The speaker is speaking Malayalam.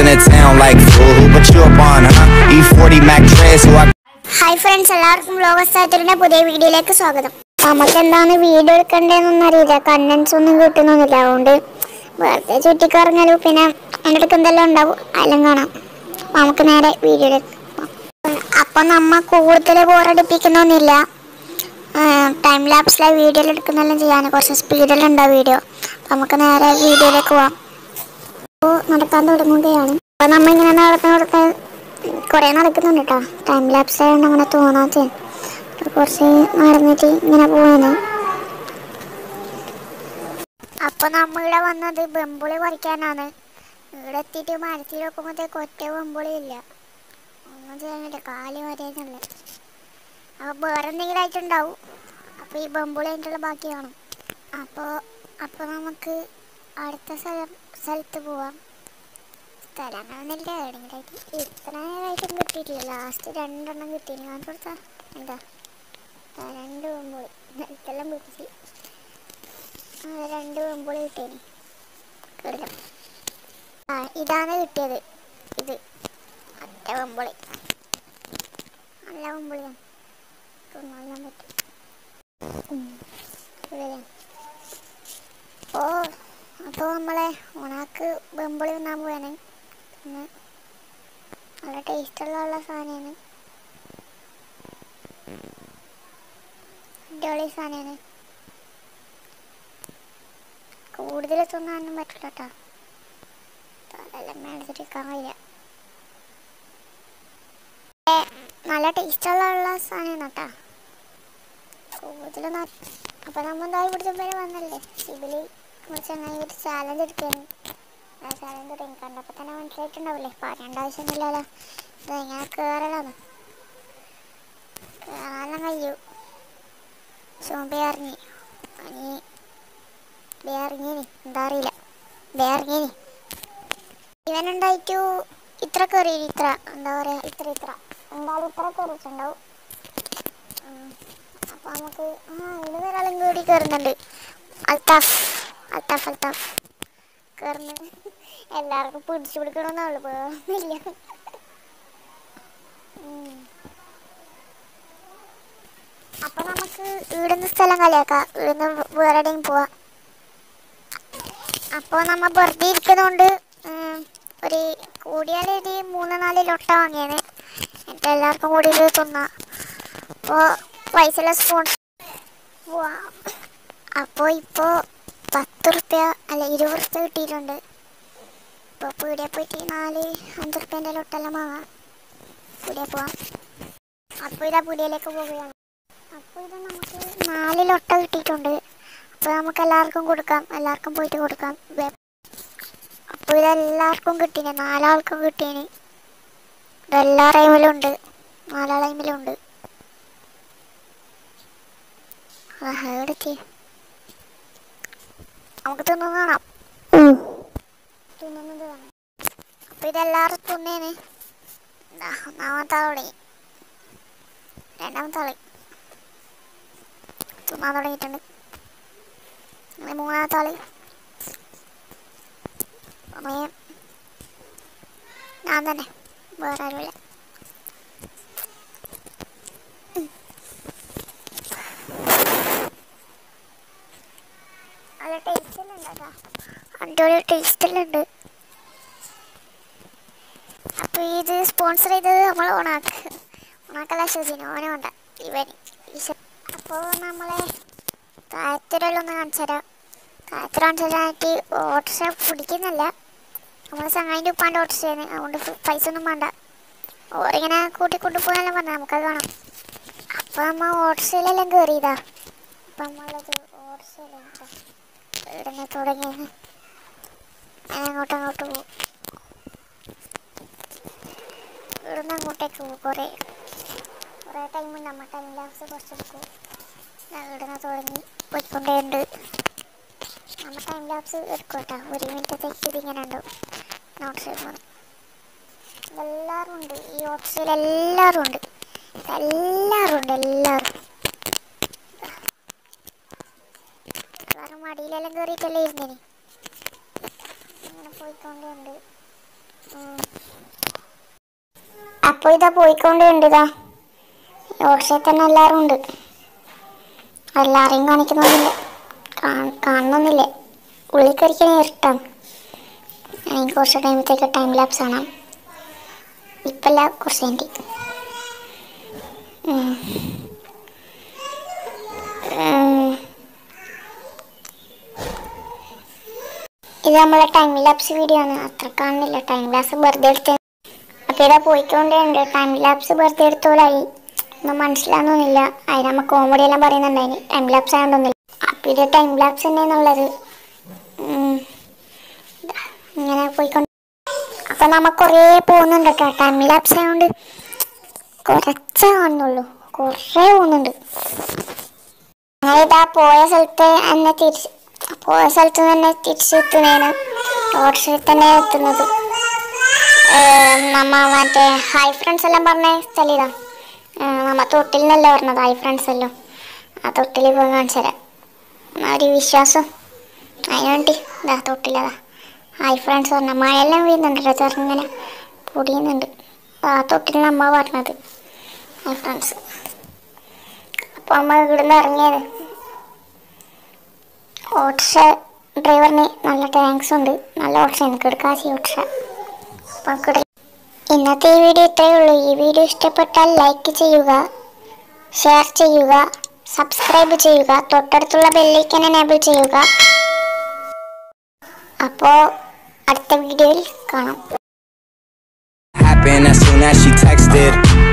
in the town like fool. Who put you up on, huh? E40 Mac Dread, so I. Hi friends, എല്ലാവർക്കും വ്ലോഗസ്റ്റാറ്റിൻ്റെ പുതിയ വീഡിയോയിലേക്ക് സ്വാഗതം. നമുക്ക് എന്താണ് വീഡിയോ എടുക്കേണ്ടതെന്നൊന്നും അറിയില്ല, കണ്ടൻസ് ഒന്നും കിട്ടുന്നൊന്നുമില്ല. അതുകൊണ്ട് വെറുതെ ചുറ്റിക്കറങ്ങലും പിന്നെ എൻ്റെ അടുത്ത് എന്തെല്ലാം ഉണ്ടാവും അതെല്ലാം കാണാം. നമുക്ക് നേരെ വീഡിയോയിലേക്ക് പോകാം. അപ്പം നമ്മൾ കൂടുതൽ ബോറടിപ്പിക്കുന്നൊന്നുമില്ല. ടൈം ലാപ്സിലെ വീഡിയോ എടുക്കുന്നതെല്ലാം ചെയ്യാൻ കുറച്ച് സ്പീഡിലുണ്ടാവും വീഡിയോ. അപ്പം നമുക്ക് നേരെ വീഡിയോയിലേക്ക് പോകാം. അപ്പോൾ നടക്കാൻ തുടങ്ങുകയാണ്. അപ്പോൾ നമ്മളിങ്ങനെ നടക്കാൻ കുറേ നടക്കുന്നുണ്ട് കേട്ടോ. ടൈം ലാപ്സ് ആയതുകൊണ്ട് അങ്ങനെ തോന്നാത്ത കുറച്ച് നടന്നിട്ട് ഇങ്ങനെ പോവാണ്. അപ്പോൾ നമ്മളിവിടെ വന്നത് ബെമ്പുളി പറിക്കാനാണ്. ഇവിടെ എത്തിയിട്ട് മരത്തിൽ വെക്കുമ്പോഴത്തേക്ക് ഒറ്റ ബെമ്പുളി ഇല്ല, ഒന്നും ചെയ്യാനില്ല, കാല് വരെയെന്നുള്ളു. അപ്പോൾ വേറെ എന്തെങ്കിലും ആയിട്ടുണ്ടാവും. അപ്പോൾ ഈ ബെമ്പുളി ആയിട്ടുള്ള ബാക്കി കാണും. അപ്പോൾ നമുക്ക് അടുത്ത സ്ഥലത്ത് പോവാം. സ്ഥലങ്ങളൊന്നുമില്ല, എവിടെയെങ്കിലായിട്ട് ഇത്ര നേരമായിട്ടും കിട്ടിയിട്ടില്ല. ലാസ്റ്റ് 2 എണ്ണം കിട്ടിയില്ല. ഞാൻ കൊടുത്താ എന്താ 2 വെമ്പുളി നെൽത്തെല്ലാം പിടിച്ച് 2 വെമ്പുളി കിട്ടിയിന്. കിടില. ഇതാണ് കിട്ടിയത്. ഇത് ഒറ്റ വെമ്പുളി, നല്ല വെമ്പുളിയാണ്, തിന്നാൻ പറ്റും. അപ്പോൾ നമ്മളെ ഉണക്ക് വെമ്പുളി തിന്നാൻ പോവാണ്. പിന്നെ നല്ല ടേസ്റ്റുള്ള സാധനമാണ്, അടിപൊളി സാധനമാണ്. കൂടുതൽ തിന്നാനൊന്നും പറ്റില്ല കേട്ടോ, അതെല്ലാം മേടിച്ചിരിക്കാൻ കഴിയില്ല. നല്ല ടേസ്റ്റുള്ള സാധനമാണ് കേട്ടോ, കൂടുതൽ. അപ്പം നമ്മൾ എന്തായാലും പിടിച്ച പേര് വന്നല്ലേ, ഇതിൽ ചങ്ങായി ഒരു ചാലഞ്ച് എടുക്കുകയാണ്. ആ ചാലഞ്ച് തുടങ്ങി കണ്ടപ്പോൾ തന്നെ മനസ്സിലായിട്ടുണ്ടാവില്ലേ, പറയേണ്ട ആവശ്യമൊന്നുമില്ലല്ലോ. ഇതെങ്ങനെ കയറലാണ്, കയറാനും കഴിയൂ. ബേറിഞ്ഞി ബേറിഞ്ഞിനി എന്താ അറിയില്ല, ബേറിഞ്ഞിനി ഇവനുണ്ടായിട്ടു ഇത്ര കയറി, ഇത്ര എന്താ പറയുക, ഇത്ര എന്തായാലും ഇത്ര കയറിയിട്ടുണ്ടാവും. അപ്പോൾ നമുക്ക് ഇവിടെ ഒരാളും കൂടി കയറുന്നുണ്ട്, അൽത്താഫ് കയറുന്നുണ്ട്. എല്ലാവർക്കും പിടിച്ചു പിടിക്കണമെന്നുള്ളു, വേറൊന്നുമില്ല. അപ്പം നമുക്ക് ഇവിടുന്ന് സ്ഥലം കളിയാക്കാം, ഇവിടുന്ന് വേറെ എവിടെയും പോവാം. അപ്പോൾ നമ്മൾ വെറുതെ ഇരിക്കുന്നതുകൊണ്ട് ഒരു കൂടിയാൽ ഒരു 3-4 ലൊട്ട വാങ്ങിയത്, എന്നിട്ട് എല്ലാവർക്കും കൂടി ഇത് തിന്നാം. അപ്പോൾ പൈസയുള്ള സ്പൂൺ പോവാം. അപ്പോൾ ഇപ്പോൾ 10 റുപ്യ അല്ല 20 റുപ്യ കിട്ടിയിട്ടുണ്ട്. ഇപ്പോൾ പീടിയെ പോയിട്ട് 4-5 റുപ്യേൻ്റെ ലൊട്ടെല്ലാം വാങ്ങാം, പീടിയെ പോവാം. അപ്പോൾ ഇതാ പീടിയയിലേക്ക് പോവുകയാണ്. അപ്പോൾ ഇത് നമുക്ക് 4 ലൊട്ട കിട്ടിയിട്ടുണ്ട്. അപ്പോൾ നമുക്ക് എല്ലാവർക്കും കൊടുക്കാം, എല്ലാവർക്കും പോയിട്ട് കൊടുക്കാം. അപ്പോൾ ഇതെല്ലാവർക്കും കിട്ടീന്, 4 ആൾക്കും കിട്ടീന്. ഇതെല്ലാ ടൈമിലും 4 ടൈമിലും ഉണ്ട്. എടുത്തി നമുക്ക് തിന്നുന്നത് കാണാം, തിന്നുന്നത് കാണാം. അപ്പോൾ ഇതെല്ലാവരും തിന്നേന്. ഒന്നാമത്തെ ആൾ തുടങ്ങി, രണ്ടാമത്തെ ആള് തിന്നാൻ തുടങ്ങിയിട്ടുണ്ട്, മൂന്നാമത്തെ ആള്, ഞാൻ തന്നെ, വേറെ ആരുമില്ല. നല്ല ടേസ്റ്റെല്ലാം ഉണ്ട് കേട്ടോ, അടിപൊളി ടേസ്റ്റെല്ലാം. അപ്പോൾ ഇത് സ്പോൺസർ ചെയ്തത് നമ്മൾ ഉണക്കല്ല ഷൂസിന്, ഓനുണ്ട് ഇവൻ. അപ്പോൾ നമ്മളെ താഴത്തിരലൊന്ന് കാണിച്ചു തരാം. താഴത്തിര കാണിച്ചു തരാനായിട്ട് ഓട്ടോറിക്ഷ പിടിക്കുന്നില്ല, നമ്മൾ ചങ്ങായിൻ്റെ ഉപ്പാൻ്റെ ഓട്ടോറിക്ഷയാണ്, അതുകൊണ്ട് പൈസ ഒന്നും വേണ്ട. ഓരിങ്ങനെ കൂട്ടിക്കൊണ്ട് പോകാനെല്ലാം പറഞ്ഞാൽ നമുക്കത് കാണാം. അപ്പോൾ നമ്മൾ ഓട്ടോറിക്ഷയിലെല്ലാം കയറിയതാ. അപ്പം നമ്മളത് ഓട്ടോറിക്ഷയിലാണ് ഇവിടുന്ന് തുടങ്ങിയത്. അങ്ങോട്ട് പോകും, ഇവിടുന്ന് അങ്ങോട്ടേക്ക് പോകും. കുറേ ടൈമുണ്ട്, നമ്മൾ ടൈം ലാപ്സ് കുറച്ചെടുക്കും. ഇവിടുന്ന് തുടങ്ങി പോയിക്കൊണ്ടേണ്ട്. നമ്മൾ ടൈം ലാപ്സ് എടുക്കും കേട്ടോ, 1 മിനിറ്റത്തേക്ക് ഇതിങ്ങനെ ഉണ്ടാവും. ഓട്ടോറിക്ഷയിൽ പോകുന്നത് എല്ലാവരും ഉണ്ട്, ഈ ഓട്ടോറിക്ഷയിൽ എല്ലാവരും ഉണ്ട്. കാരണം മടിയിലെല്ലാം കയറിയിട്ടല്ലേ ഇരുന്നേന്. അങ്ങനെ പോയിക്കൊണ്ടുണ്ട്. അപ്പോൾ ഇതാ പോയിക്കൊണ്ടുണ്ട്. ഇതാ ഓട്ടോയിൽ തന്നെ എല്ലാവരും ഉണ്ട്. എല്ലാവരെയും കാണിക്കുന്നൊന്നുമില്ല, കാണണമെന്നില്ല. ഉള്ളിൽ കയറിക്കാൻ ഇഷ്ടമാണ്. എനിക്ക് കുറച്ച് ടൈമത്തേക്ക് ടൈം ലാപ്സ് കാണാം. ഇപ്പല്ല, കുറച്ച് കഴിഞ്ഞിട്ട്. ഇത് നമ്മളെ ടൈം ലാപ്സ് വീഡിയോ ആണ്. അത്ര കാണുന്നില്ല, ടൈം ലാപ്സ് വെറുതെ എടുത്ത്. അപ്പോൾ ഇതാ പോയിക്കൊണ്ടുണ്ട്. ടൈം ലാപ്സ് വെറുതെ എടുത്തോലായി ഒന്നും മനസ്സിലാകുന്നില്ല. അതിന് നമ്മൾ കോമഡി എല്ലാം പറയുന്നുണ്ടായിന്, ടൈം ലാപ്സ് ആയതുകൊണ്ടൊന്നുമില്ല. അപ്പോൾ ഇത് ടൈം ലാപ്സ് തന്നെയെന്നുള്ളത് ഇങ്ങനെ പോയിക്കൊണ്ട്. അപ്പോൾ നമ്മൾ കുറേ പോകുന്നുണ്ട് കേട്ടോ. ടൈം ലാപ്സ് ആയതുകൊണ്ട് കുറച്ചേ കാണുന്നുള്ളൂ, കുറേ പോകുന്നുണ്ട്. ഞങ്ങളിതാ പോയ സ്ഥലത്ത് തന്നെ തിരിച്ചെത്തുന്നതാണ്. ഓട്ടോയിൽ തന്നെ എത്തുന്നത്. നമ്മ മറ്റേ ഹായ് ഫ്രണ്ട്സ് എല്ലാം പറഞ്ഞ സ്ഥലം ഇതാ. നമ്മ തൊട്ടിൽ നിന്നല്ല പറഞ്ഞത് ഹായ് ഫ്രണ്ട്സ് എല്ലാം. ആ തൊട്ടിൽ പോയി കാണിച്ചു തരാം. ഒരു വിശ്വാസം അതിന് വേണ്ടി ഇതാ തൊട്ടിലതാ ഹായ് ഫ്രണ്ട്സ് പറഞ്ഞ. മഴയെല്ലാം വീഴുന്നുണ്ട്, ചെറുങ്ങനെ പൊടിയുന്നുണ്ട്. ആ തൊട്ടിൽ നമ്മ പറഞ്ഞത് ഹായ് ഫ്രണ്ട്സ്. അപ്പോൾ നമ്മൾ ഇവിടുന്ന് ഇറങ്ങിയത്. ഓട്ടോറിക്ഷ ഡ്രൈവറിന് നല്ല താങ്ക്സ് ഉണ്ട്. നല്ല ഓട്ടോറിക്ഷ കിടക്കാശി ഓട്ടോറിക്ഷ. അപ്പോൾ ഇന്നത്തെ ഈ വീഡിയോ ഇത്രയേ ഉള്ളൂ. ഈ വീഡിയോ ഇഷ്ടപ്പെട്ടാൽ ലൈക്ക് ചെയ്യുക, ഷെയർ ചെയ്യുക, സബ്സ്ക്രൈബ് ചെയ്യുക, തൊട്ടടുത്തുള്ള ബെല്ലൈക്കൻ എനേബിൾ ചെയ്യുക. അപ്പോൾ അടുത്ത വീഡിയോയിൽ കാണാം. Happened as soon as she texted.